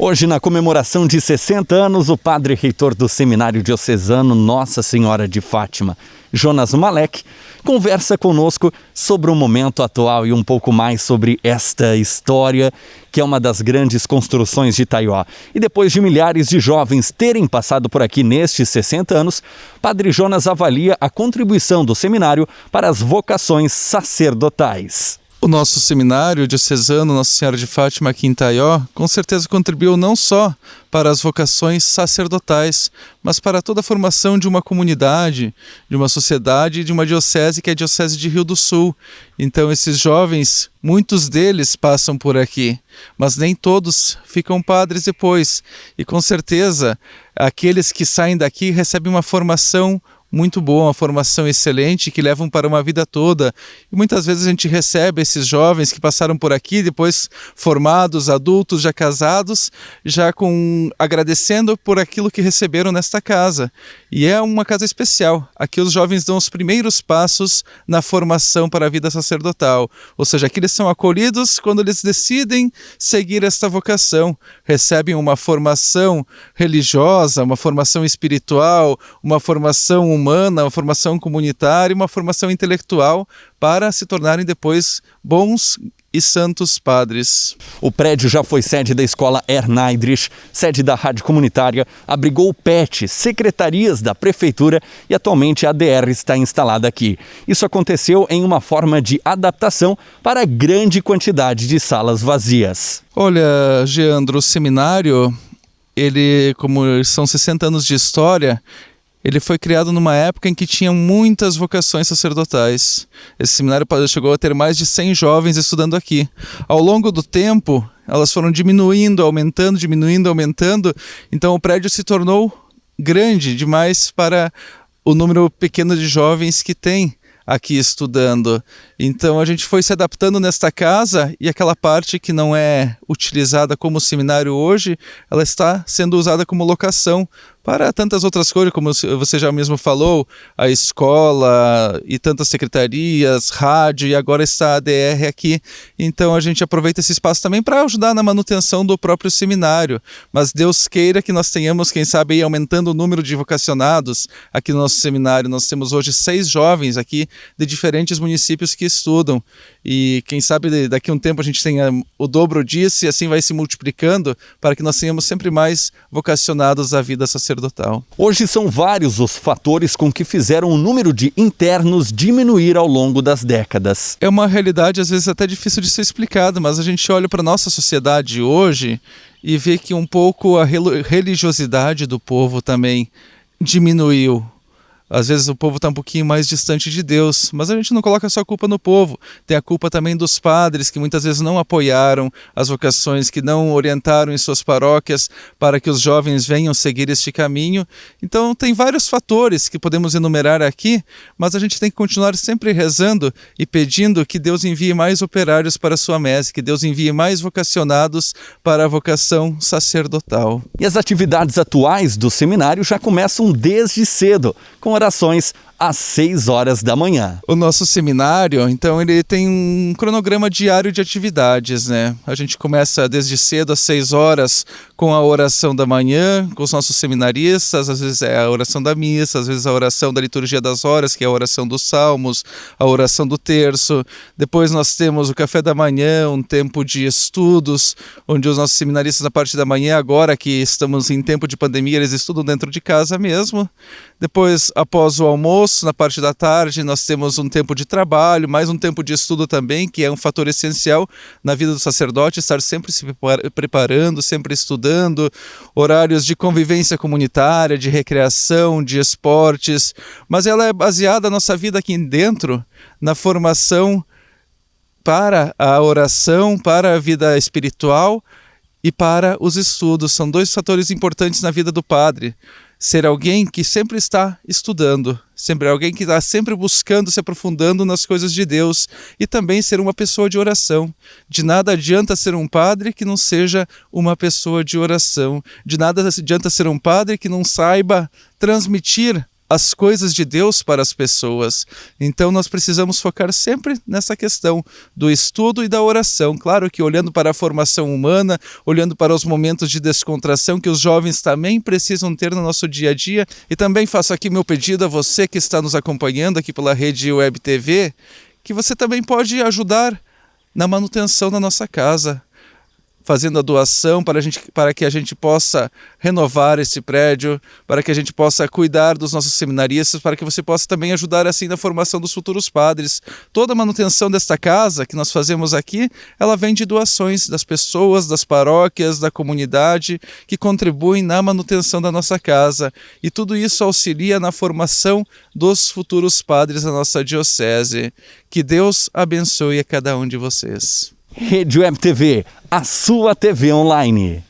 Hoje, na comemoração de 60 anos, o padre reitor do Seminário Diocesano Nossa Senhora de Fátima, Jonas Malek, conversa conosco sobre o momento atual e um pouco mais sobre esta história, que é uma das grandes construções de Itaió. E depois de milhares de jovens terem passado por aqui nestes 60 anos, Padre Jonas avalia a contribuição do seminário para as vocações sacerdotais. O nosso seminário diocesano Nossa Senhora de Fátima aqui em Itaió, com certeza contribuiu não só para as vocações sacerdotais, mas para toda a formação de uma comunidade, de uma sociedade e de uma diocese que é a Diocese de Rio do Sul. Então esses jovens, muitos deles passam por aqui, mas nem todos ficam padres depois. E com certeza aqueles que saem daqui recebem uma formação muito boa, uma formação excelente que levam para uma vida toda. E muitas vezes a gente recebe esses jovens que passaram por aqui, depois formados, adultos, já casados, já agradecendo por aquilo que receberam nesta casa. E é uma casa especial. Aqui os jovens dão os primeiros passos na formação para a vida sacerdotal. Ou seja, aqui eles são acolhidos quando eles decidem seguir esta vocação. Recebem uma formação religiosa, uma formação espiritual, uma formação humana, uma formação comunitária e uma formação intelectual para se tornarem depois bons e santos padres. O prédio já foi sede da Escola Ernaidrich, sede da Rádio Comunitária, abrigou o PET, secretarias da Prefeitura e atualmente a ADR está instalada aqui. Isso aconteceu em uma forma de adaptação para a grande quantidade de salas vazias. Olha, Geandro, o seminário, como são 60 anos de história, ele foi criado numa época em que tinha muitas vocações sacerdotais. Esse seminário chegou a ter mais de 100 jovens estudando aqui. Ao longo do tempo, elas foram diminuindo, aumentando. Então o prédio se tornou grande demais para o número pequeno de jovens que tem aqui estudando. Então a gente foi se adaptando nesta casa e aquela parte que não é utilizada como seminário hoje, ela está sendo usada como locação para tantas outras coisas, como você já mesmo falou, a escola e tantas secretarias, rádio, e agora está a ADR aqui. Então a gente aproveita esse espaço também para ajudar na manutenção do próprio seminário. Mas Deus queira que nós tenhamos, quem sabe, aí, aumentando o número de vocacionados aqui no nosso seminário. Nós temos hoje 6 jovens aqui de diferentes municípios que estudam. E quem sabe daqui a um tempo a gente tenha o dobro disso e assim vai se multiplicando para que nós tenhamos sempre mais vocacionados à vida sacerdotal. Hoje são vários os fatores com que fizeram o número de internos diminuir ao longo das décadas. É uma realidade às vezes até difícil de ser explicada, mas a gente olha para a nossa sociedade hoje e vê que um pouco a religiosidade do povo também diminuiu. Às vezes o povo está um pouquinho mais distante de Deus, mas a gente não coloca só a culpa no povo. Tem a culpa também dos padres que muitas vezes não apoiaram as vocações, que não orientaram em suas paróquias para que os jovens venham seguir este caminho. Então tem vários fatores que podemos enumerar aqui, mas a gente tem que continuar sempre rezando e pedindo que Deus envie mais operários para a sua messe, que Deus envie mais vocacionados para a vocação sacerdotal. E as atividades atuais do seminário já começam desde cedo, com orações às 6 horas da manhã. O nosso seminário, então, ele tem um cronograma diário de atividades, né? A gente começa desde cedo às 6 horas com a oração da manhã, com os nossos seminaristas, às vezes é a oração da missa, às vezes a oração da liturgia das horas, que é a oração dos salmos, a oração do terço. Depois nós temos o café da manhã, um tempo de estudos, onde os nossos seminaristas na parte da manhã, agora que estamos em tempo de pandemia, eles estudam dentro de casa mesmo. Depois, após o almoço, na parte da tarde, nós temos um tempo de trabalho, mais um tempo de estudo também, que é um fator essencial na vida do sacerdote, estar sempre se preparando, sempre estudando, horários de convivência comunitária, de recreação, de esportes, mas ela é baseada, a nossa vida aqui dentro, na formação para a oração, para a vida espiritual e para os estudos. São 2 fatores importantes na vida do padre. Ser alguém que sempre está estudando, sempre alguém que está sempre buscando, se aprofundando nas coisas de Deus, e também ser uma pessoa de oração. De nada adianta ser um padre que não seja uma pessoa de oração. De nada adianta ser um padre que não saiba transmitir as coisas de Deus para as pessoas. Então nós precisamos focar sempre nessa questão do estudo e da oração. Claro que olhando para a formação humana, olhando para os momentos de descontração que os jovens também precisam ter no nosso dia a dia. E também faço aqui meu pedido a você que está nos acompanhando aqui pela Rede Web TV, que você também pode ajudar na manutenção da nossa casa, fazendo a doação para que a gente possa renovar esse prédio, para que a gente possa cuidar dos nossos seminaristas, para que você possa também ajudar assim na formação dos futuros padres. Toda a manutenção desta casa que nós fazemos aqui, ela vem de doações das pessoas, das paróquias, da comunidade, que contribuem na manutenção da nossa casa. E tudo isso auxilia na formação dos futuros padres da nossa diocese. Que Deus abençoe a cada um de vocês. Rede Web TV, a sua TV online.